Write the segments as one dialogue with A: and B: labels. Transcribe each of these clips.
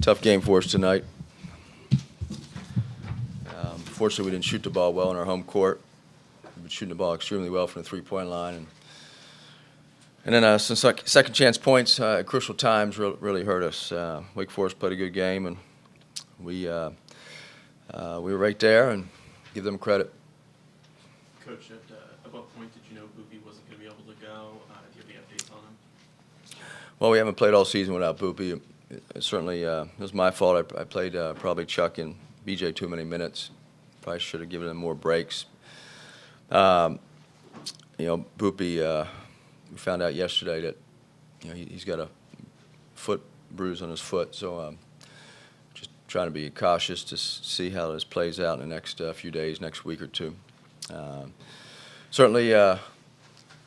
A: Tough game for us tonight. Fortunately, we didn't shoot the ball well in our home court. We've been shooting the ball extremely well from the three-point line. And then some second chance points at crucial times really hurt us. Wake Forest played a good game, and we were right there, and give them credit.
B: Coach, at what point did you know Boopy wasn't going to be able to go? Do you have any updates on him?
A: Well, we haven't played all season without Boopy. It certainly it was my fault. I played probably Chuck and BJ too many minutes. Probably should have given them more breaks. Boopy, we found out yesterday that he's got a foot bruise on his foot. So just trying to be cautious to see how this plays out in the next few days, next week or two. Certainly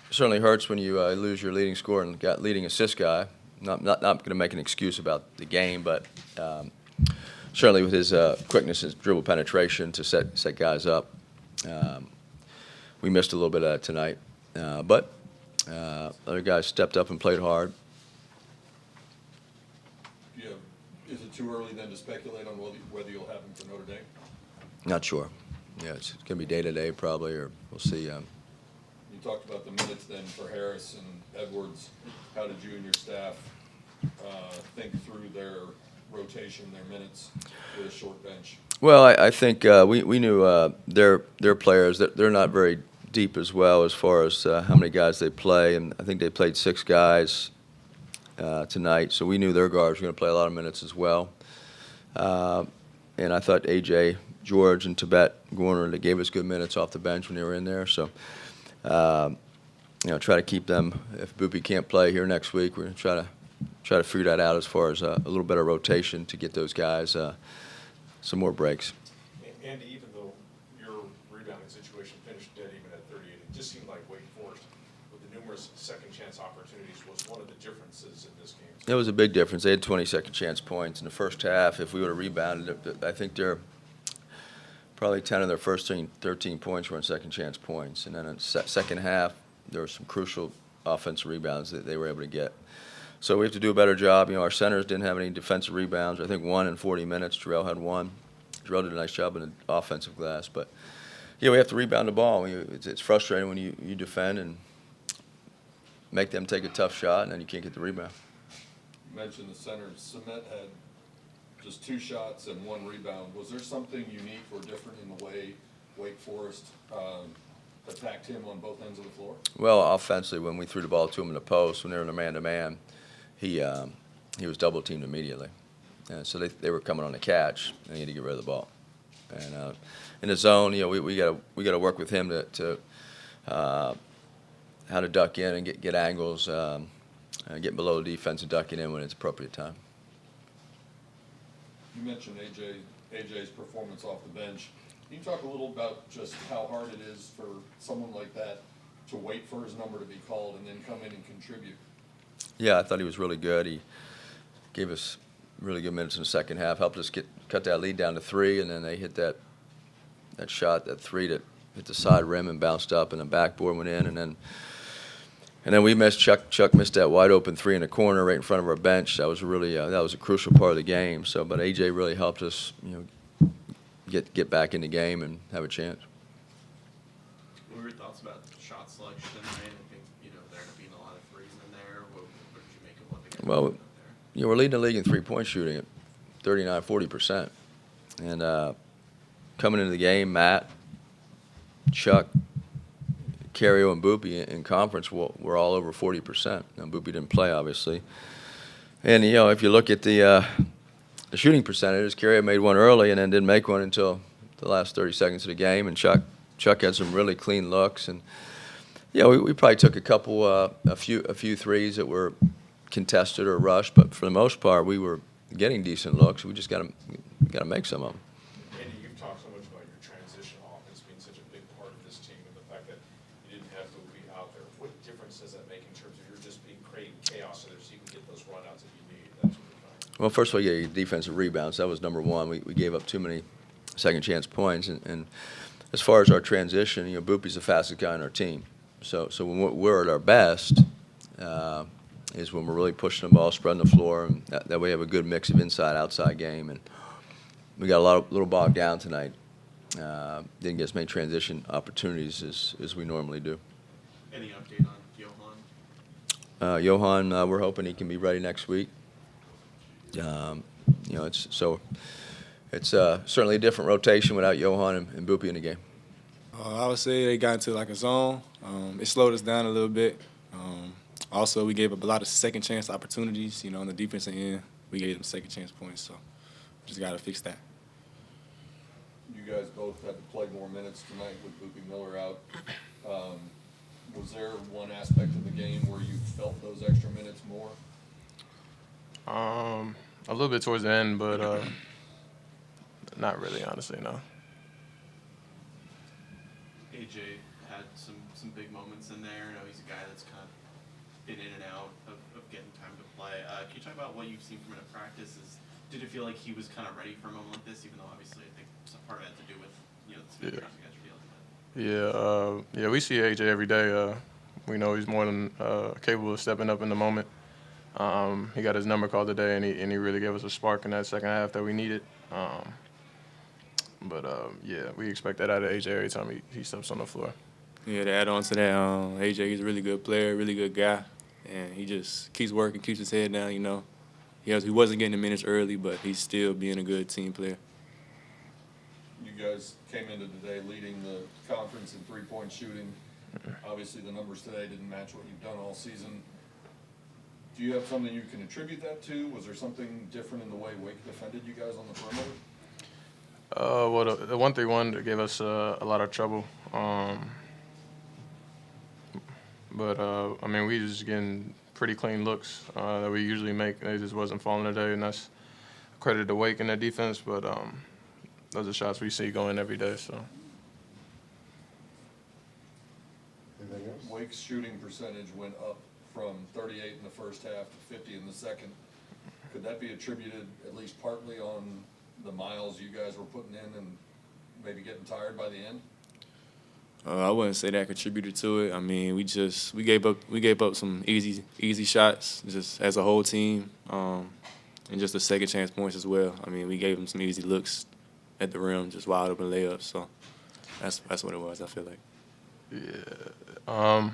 A: hurts when you lose your leading scorer and leading assist guy. Not going to make an excuse about the game, but certainly with his quickness, his dribble penetration to set guys up, we missed a little bit of that tonight. But other guys stepped up and played hard.
C: Is it too early then to speculate on whether you'll have him for Notre Dame?
A: Not sure. Yeah, it's going to be day-to-day probably, or we'll see.
C: You talked about the minutes then for Harris and Edwards. How did you and your staff think through their rotation, their minutes with a short bench?
A: Well, I think we knew their players, that they're not very deep as well as far as how many guys they play, and I think they played 6 guys tonight, so we knew their guards were going to play a lot of minutes as well. And I thought A.J., George, and Tibet Gorner, they gave us good minutes off the bench when they were in there. So, try to keep them. If Boopy can't play here next week, we're going to try to figure that out as far as a little better rotation to get those guys some more breaks.
D: Andy, even though your rebounding situation finished dead even at 38, it just seemed like Wake Forest, with the numerous second chance opportunities, was one of the differences in this game.
A: It was a big difference. They had 20 second chance points in the first half. If we would have rebounded, I think they're probably 10 of their first 13 points were in second chance points. And then in the second half, there were some crucial offensive rebounds that they were able to get. So we have to do a better job. Our centers didn't have any defensive rebounds. I think 1 in 40 minutes. Jarrell had 1. Jarrell did a nice job in the offensive glass. But, we have to rebound the ball. It's frustrating when you defend and make them take a tough shot, and then you can't get the rebound.
C: You mentioned the centers. Cement had just 2 shots and 1 rebound. Was there something unique or different in the way Wake Forest attacked him on both ends of the floor?
A: Well, offensively, when we threw the ball to him in the post, when they were in a man-to-man, he was double-teamed immediately. And so they were coming on the catch, and he had to get rid of the ball. And in the zone, we got to work with him to how to duck in and get angles, get below the defense and ducking in when it's appropriate time.
C: You mentioned AJ's performance off the bench. Can you talk a little about just how hard it is for someone like that to wait for his number to be called and then come in and contribute?
A: Yeah, I thought he was really good. He gave us really good minutes in the second half, helped us cut that lead down to 3, and then they hit that shot, that 3 that hit the side rim and bounced up, and the backboard went in, and then we missed. Chuck missed that wide open 3 in the corner right in front of our bench. That was really that was a crucial part of the game. So, but AJ really helped us, get back in the game and have a chance.
B: What were your thoughts about shot selection tonight? I think there ended up being a lot of threes in there. What did you make of what they got
A: Well,
B: there?
A: we're leading the league in 3-point shooting at 39-40%, and coming into the game, Matt, Chuck, Cario, and Boopy in conference were all over 40%. Now, Boopy didn't play, obviously. And, if you look at the shooting percentages, Cario made one early and then didn't make one until the last 30 seconds of the game. And Chuck had some really clean looks. And, we probably took a few threes that were contested or rushed. But for the most part, we were getting decent looks. We just got to make some of them.
D: Andy, you've talked so much about your transition offense being such a big part of this team and the fact that you didn't have Boopy out there. What difference does that make in terms of you're just creating chaos so that you can get those runouts that you need? That's what we're trying.
A: Well, first of all, you get defensive rebounds. That was number one. We gave up too many second chance points. And as far as our transition, Boopy's the fastest guy on our team. So when we're at our best, is when we're really pushing the ball, spreading the floor, and that way we have a good mix of inside-outside game. And we got a little bogged down tonight. Didn't get as many transition opportunities as we normally do.
B: Any update on Johan?
A: Johan, we're hoping he can be ready next week. It's certainly a different rotation without Johan and Boopy in the game.
E: I would say they got into like a zone. It slowed us down a little bit. Also, we gave up a lot of second chance opportunities. On the defensive end, we gave them second chance points. So, just got to fix that.
C: You guys both had to play more minutes tonight with Boopy Miller out. Was there one aspect of the game where you felt those extra minutes more?
F: A little bit towards the end, but not really, honestly, no.
B: AJ had some big moments in there. I know he's a guy that's kind of been in and out of getting time to play. Can you talk about what you've seen from him in practice? Did it feel like he was kind of ready for a moment like this, even though obviously I think some part of it had to do with the injuries you guys are dealing with?
F: Yeah, we see AJ every day. We know he's more than capable of stepping up in the moment. He got his number called today, and he really gave us a spark in that second half that we needed. We expect that out of AJ every time he steps on the floor.
E: Yeah, to add on to that, AJ, he's a really good player, really good guy, and he just keeps working, keeps his head down. He wasn't getting the minutes early, but he's still being a good team player.
C: You guys came into today leading the conference in three-point shooting. Obviously, the numbers today didn't match what you've done all season. Do you have something you can attribute that to? Was there something different in the way Wake defended you guys on the perimeter?
F: The 1-3-1 gave us a lot of trouble. We just getting pretty clean looks that we usually make. They just wasn't falling today, and that's credit to Wake and their defense. But those are shots we see going every day. So.
G: Anything else?
C: Wake's shooting percentage went up from 38 in the first half to 50 in the second. Could that be attributed at least partly on the miles you guys were putting in and maybe getting tired by the end?
E: I wouldn't say that contributed to it. We gave up some easy shots just as a whole team, and just the second chance points as well. We gave them some easy looks at the rim, just wide open layups. So that's what it was. I feel like.
F: Yeah.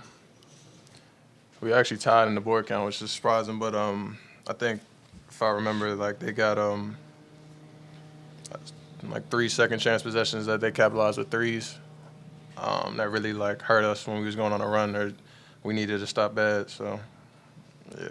F: We actually tied in the board count, which is surprising, but I think if I remember, they got 3 second chance possessions that they capitalized with threes. That really hurt us when we was going on a run. We needed to stop bad, so yeah.